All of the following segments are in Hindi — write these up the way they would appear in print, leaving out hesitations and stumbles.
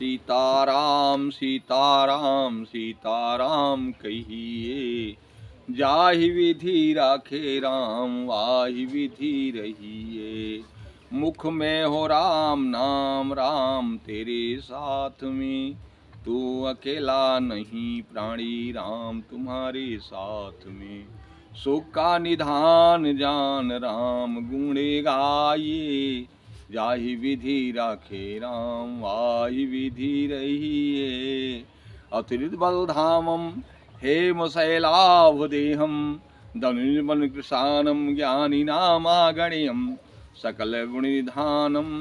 सीताराम सीताराम सीताराम कहिए, जाहि विधि राखे राम वाहि विधि रहिए। मुख में हो राम नाम राम तेरे साथ में, तू अकेला नहीं प्राणी राम तुम्हारे साथ में। सुख का निधान जान राम गुणे गाइए, जाहि विधि राखे राम वाहि विधि रहिए। अतिरिक्त बलधामम हेम शैलावदेहम, धनुर्बन कृशानम ज्ञानिनामागण्यम, सकल गुणनिधानम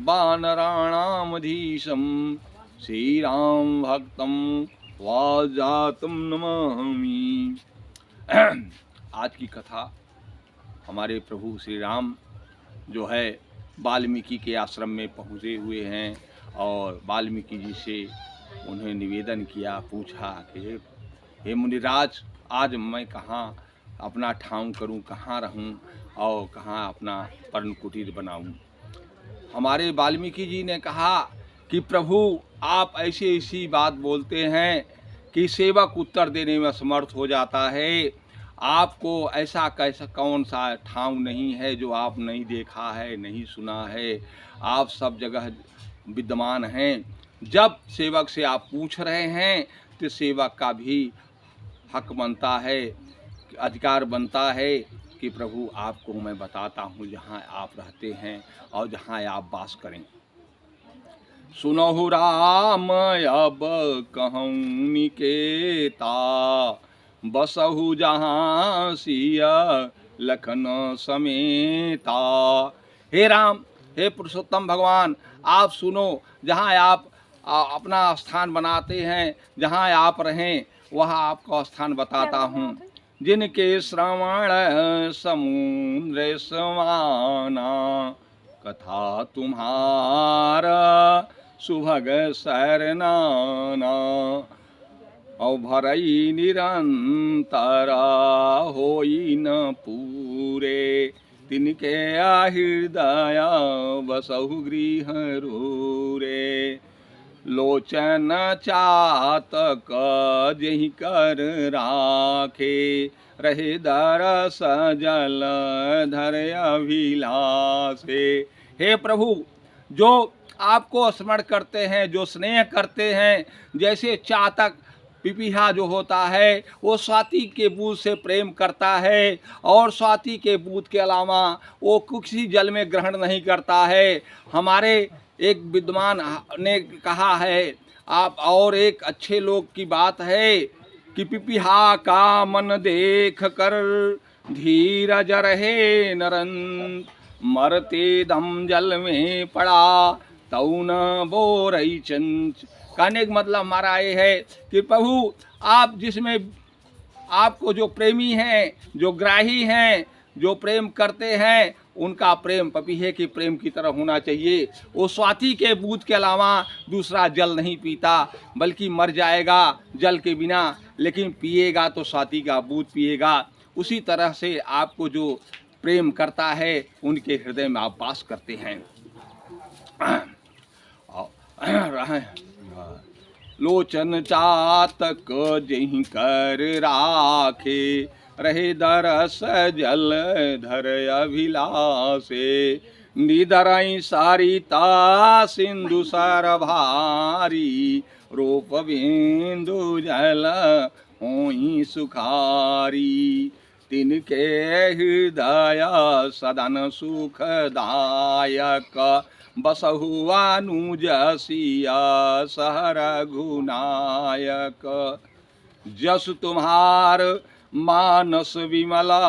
वानराणामधीशम, श्रीराम भक्तम वाजातम नमामि। आज की कथा हमारे प्रभु श्री राम जो है वाल्मीकि के आश्रम में पहुँचे हुए हैं और वाल्मीकि जी से उन्हें निवेदन किया, पूछा कि हे मुनिराज, आज मैं कहाँ अपना ठाव करूं, कहाँ रहूं और कहाँ अपना पर्ण कुटीर बनाऊं। हमारे वाल्मीकि जी ने कहा कि प्रभु आप ऐसी ऐसी बात बोलते हैं कि सेवक उत्तर देने में असमर्थ हो जाता है। आपको ऐसा कैसा कौन सा ठाव नहीं है जो आप नहीं देखा है, नहीं सुना है। आप सब जगह विद्यमान हैं। जब सेवक से आप पूछ रहे हैं तो सेवक का भी हक बनता है, अधिकार बनता है कि प्रभु आपको मैं बताता हूँ जहाँ आप रहते हैं और जहाँ आप वास करें। सुनहु राम अब कहूँ निकेता, बसहु जहाँ सिया लखन समेता। हे राम, हे पुरुषोत्तम भगवान, आप सुनो, जहाँ आप अपना स्थान बनाते हैं, जहाँ आप रहें वह आपका स्थान बताता हूँ। जिनके श्रवण समुद्र समाना, कथा तुम्हारा सुभग सरनाना। औ भरई निरंतरा होई न पूरे, तिनके हृदय बसहु गृह रूरे। लोचन चातक जहि कर राखे, रहे दरस जल धर अभिलाषे। हे प्रभु, जो आपको स्मरण करते हैं, जो स्नेह करते हैं, जैसे चातक पिपीहा जो होता है वो स्वाति के बूंद से प्रेम करता है और स्वाति के बूंद के अलावा वो किसी जल में ग्रहण नहीं करता है। हमारे एक विद्वान ने कहा है, आप और एक अच्छे लोग की बात है कि पिपीहा का मन देख कर धीरज रहे नरन, मरते दम जल में पड़ा तऊ न बोरई चंच। कहने का मतलब हमारा ये है कि प्रभु आप जिसमें आपको जो प्रेमी हैं, जो ग्राही हैं, जो प्रेम करते हैं, उनका प्रेम पपीहे के प्रेम की तरह होना चाहिए। वो स्वाति के बूंद के अलावा दूसरा जल नहीं पीता, बल्कि मर जाएगा जल के बिना, लेकिन पिएगा तो स्वाति का बूंद पिएगा। उसी तरह से आपको जो प्रेम करता है उनके हृदय में आप वास करते हैं। लोचन चातक जहि कर राखे, रहे दरस जल धर अभिलाषे। निधरई सारिता सिंधु सर भारी, रूप बिंदु जल होई सुखारी। तिनके हृदय सदन सुखदायक, बसहु अनुज सिया सह रघुनायक। जस तुम्हार मानस विमला,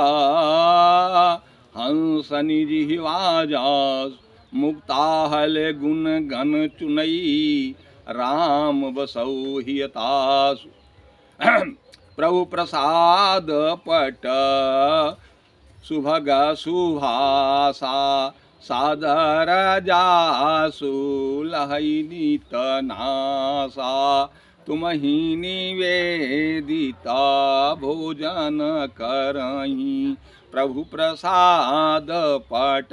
हंस निजिह्वा जस। मुक्ताहल गुण गण चुनई, राम बसहु हियतासु। प्रभु प्रसाद पट सुभग सुभाषा, सादर जासु लहई नीत नासा। तुमहि निवेदिता भोजन करही, प्रभु प्रसाद पट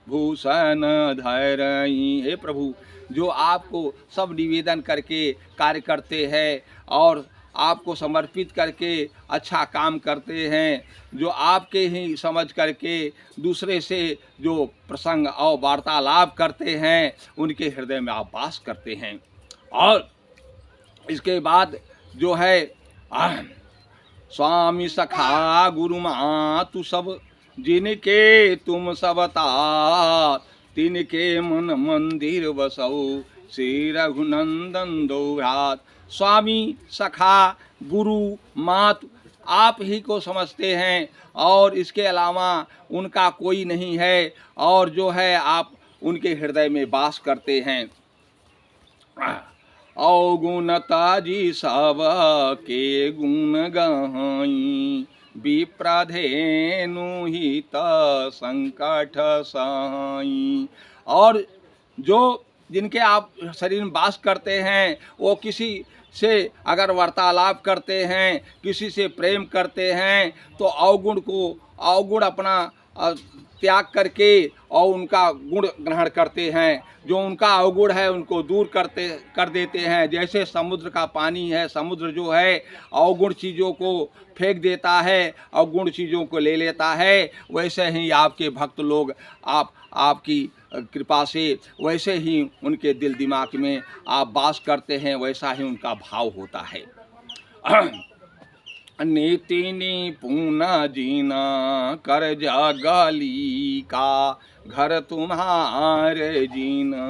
भूषण धरई। हे प्रभु, जो आपको सब निवेदन करके कार्य करते हैं और आपको समर्पित करके अच्छा काम करते हैं, जो आपके ही समझ करके दूसरे से जो प्रसंग और वार्तालाप करते हैं, उनके हृदय में आप वास करते हैं। और इसके बाद जो है स्वामी सखा गुरु मातु सब, जिनके तुम सब तात, तिनके मन मंदिर बसौ, श्री रघुनंदन दो भ्रात। स्वामी सखा गुरु मातु आप ही को समझते हैं और इसके अलावा उनका कोई नहीं है, और जो है आप उनके हृदय में वास करते हैं। अवगुणता जी सब के गुण गहाई, विप्रधेनु हित संकट सहाई। और जो जिनके आप शरीर में वास करते हैं, वो किसी से अगर वार्तालाप करते हैं, किसी से प्रेम करते हैं, तो अवगुण अपना त्याग करके और उनका गुण ग्रहण करते हैं। जो उनका अवगुण है उनको दूर कर देते हैं। जैसे समुद्र का पानी है, समुद्र जो है अवगुण चीज़ों को फेंक देता है और गुण चीज़ों को ले लेता है, वैसे ही आपके भक्त लोग आपकी कृपा से वैसे ही उनके दिल दिमाग में आप वास करते हैं, वैसा ही उनका भाव होता है। नीति निपुण जीना कर जागली का, घर तुम्हारे जीना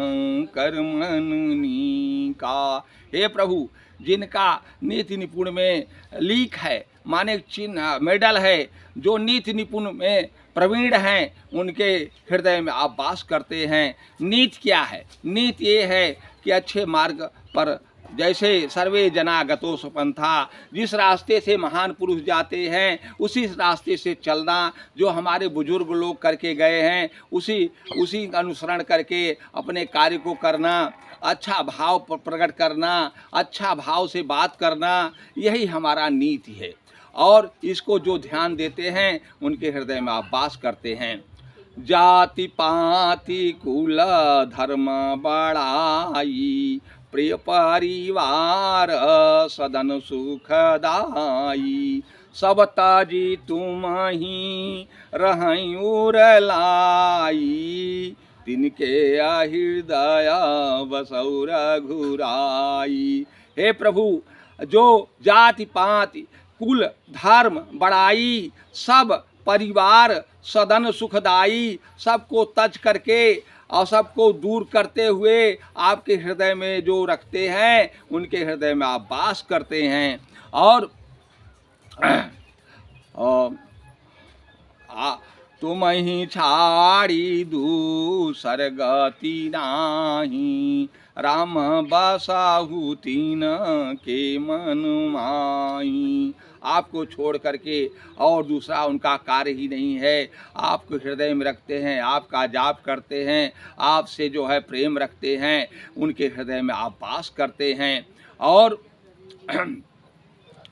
कर मननी का। हे प्रभु, जिनका नीति निपुण में लीक है, माने चिन्ह मेडल है, जो नीति निपुण में प्रवीण हैं, उनके हृदय में आप वास करते हैं। नीति क्या है? नीति ये है कि अच्छे मार्ग पर, जैसे सर्वे जना गतो सुपंथा, जिस रास्ते से महान पुरुष जाते हैं उसी रास्ते से चलना, जो हमारे बुजुर्ग लोग करके गए हैं उसी का अनुसरण करके अपने कार्य को करना, अच्छा भाव प्रकट करना, अच्छा भाव से बात करना, यही हमारा नीति है। और इसको जो ध्यान देते हैं उनके हृदय में आप वास करते हैं। जाति पाति कुल धर्म बड़ाई, प्रिय परिवार सदन सुखदाई, सब ताजी तुम ही रहई उरलाई, तिनके हृदय बसौ रघुराई। हे प्रभु, जो जाति पाति कुल धर्म बड़ाई, सब परिवार सदन सुखदाई, सबको तज करके और सबको दूर करते हुए आपके हृदय में जो रखते हैं, उनके हृदय में आप वास करते हैं। और तुम ही छाड़ी दूसर गति नाही, राम बसाहु तीन के मन माही। आपको छोड़ करके और दूसरा उनका कार्य ही नहीं है। आपको हृदय में रखते हैं, आपका जाप करते हैं, आपसे जो है प्रेम रखते हैं, उनके हृदय में आप वास करते हैं। और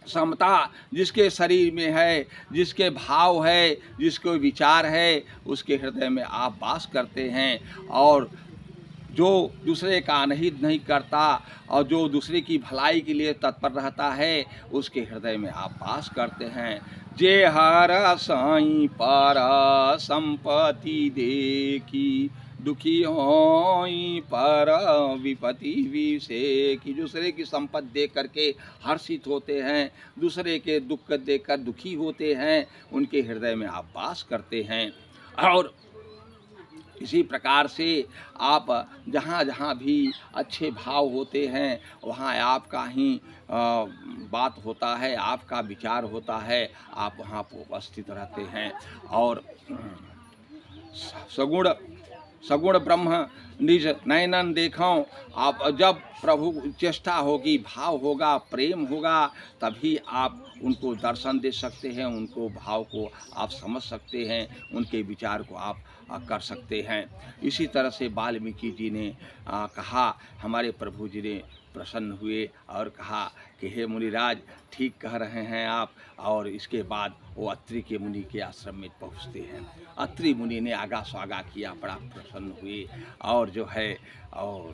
समता जिसके शरीर में है, जिसके भाव है, जिसको विचार है, उसके हृदय में आप वास करते हैं। और जो दूसरे का अनहित नहीं करता और जो दूसरे की भलाई के लिए तत्पर रहता है, उसके हृदय में आप वास करते हैं। जे हर साईं पर संपत्ति देखी, दुखी होई पर विपत्ति विषेखी। दूसरे की संपत्ति देख करके हर्षित होते हैं, दूसरे के दुख देखकर दुखी होते हैं, उनके हृदय में आप वास करते हैं। और इसी प्रकार से आप जहाँ जहाँ भी अच्छे भाव होते हैं, वहाँ आपका ही बात होता है, आपका विचार होता है, आप वहाँ पर उपस्थित रहते हैं। और सगुण ब्रह्म निज नयनन देखो। आप जब प्रभु चेष्टा होगी, भाव होगा, प्रेम होगा, तभी आप उनको दर्शन दे सकते हैं, उनको भाव को आप समझ सकते हैं, उनके विचार को आप कर सकते हैं। इसी तरह से वाल्मीकि जी ने कहा, हमारे प्रभु जी ने प्रसन्न हुए और कहा कि हे मुनिराज, ठीक कह रहे हैं आप। और इसके बाद वो अत्रि के मुनि के आश्रम में पहुँचते हैं। अत्रि मुनि ने आगा स्वागा किया, बड़ा प्रसन्न हुए और जो है और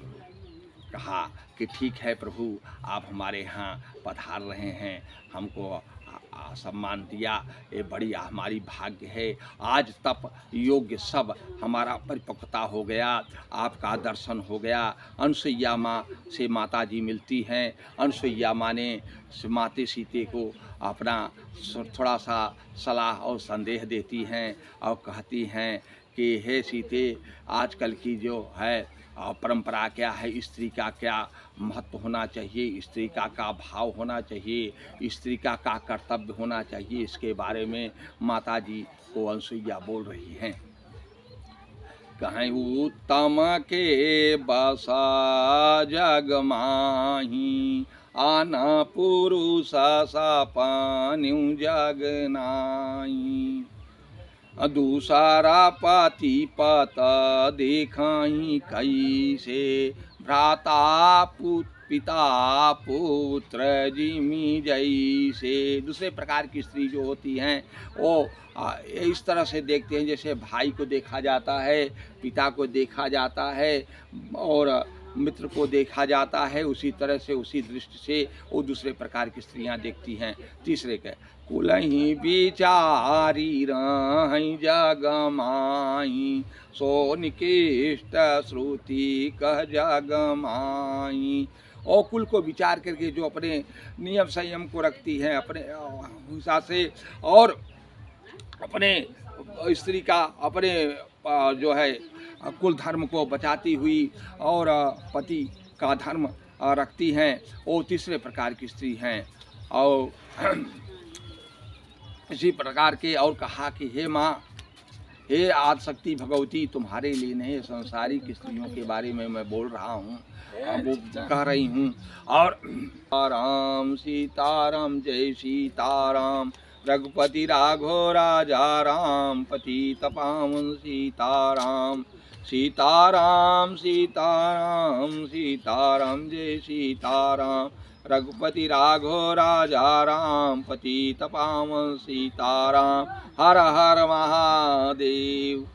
कहा कि ठीक है प्रभु, आप हमारे यहाँ पधार रहे हैं, हमको सम्मान दिया, ये बड़ी हमारी भाग्य है। आज तप योग्य सब हमारा परिपक्वता हो गया, आपका दर्शन हो गया। अनसुईया माँ से माता जी मिलती हैं। अनसुईया माँ ने माते सीते को अपना थोड़ा सा सलाह और संदेह देती हैं और कहती हैं कि हे सीते, आजकल की जो है परंपरा क्या है, स्त्री का क्या महत्व होना चाहिए, स्त्री का भाव होना चाहिए, स्त्री का कर्तव्य होना चाहिए, इसके बारे में माता जी को अनसुईया बोल रही हैं। कहीं उत्तम के बसा जग माही, आना पुरुष सा पान्यु जग नाई। दूसरा पति पत देखाई कैसे, भ्राता पिता पुत्र जिमी जैसे। दूसरे प्रकार की स्त्री जो होती हैं वो इस तरह से देखते हैं जैसे भाई को देखा जाता है, पिता को देखा जाता है और मित्र को देखा जाता है, उसी तरह से उसी दृष्टि से वो दूसरे प्रकार की स्त्रियां देखती हैं। तीसरे के कुलही विचारी रही जग माई, सो निकृष्ट श्रुति कह जग माई। और कुल को विचार करके जो अपने नियम संयम को रखती हैं अपने हिसाब से, और अपने स्त्री का अपने जो है कुल धर्म को बचाती हुई और पति का धर्म रखती हैं, वो तीसरे प्रकार की स्त्री हैं। और इसी प्रकार के और कहा कि हे माँ, हे आदिशक्ति भगवती, तुम्हारे लिए नहीं, संसारिक स्त्रियों के बारे में मैं बोल रहा हूँ, वो कह रही हूँ। और राम सीताराम, जय सीताराम, रघुपति राघव राजा राम, पतित पावन सीताराम। सीताराम सीताराम सीताराम, जय सीताराम, रघुपति राघव राजा राम, पतित पावन सीताराम। हर हर महादेव।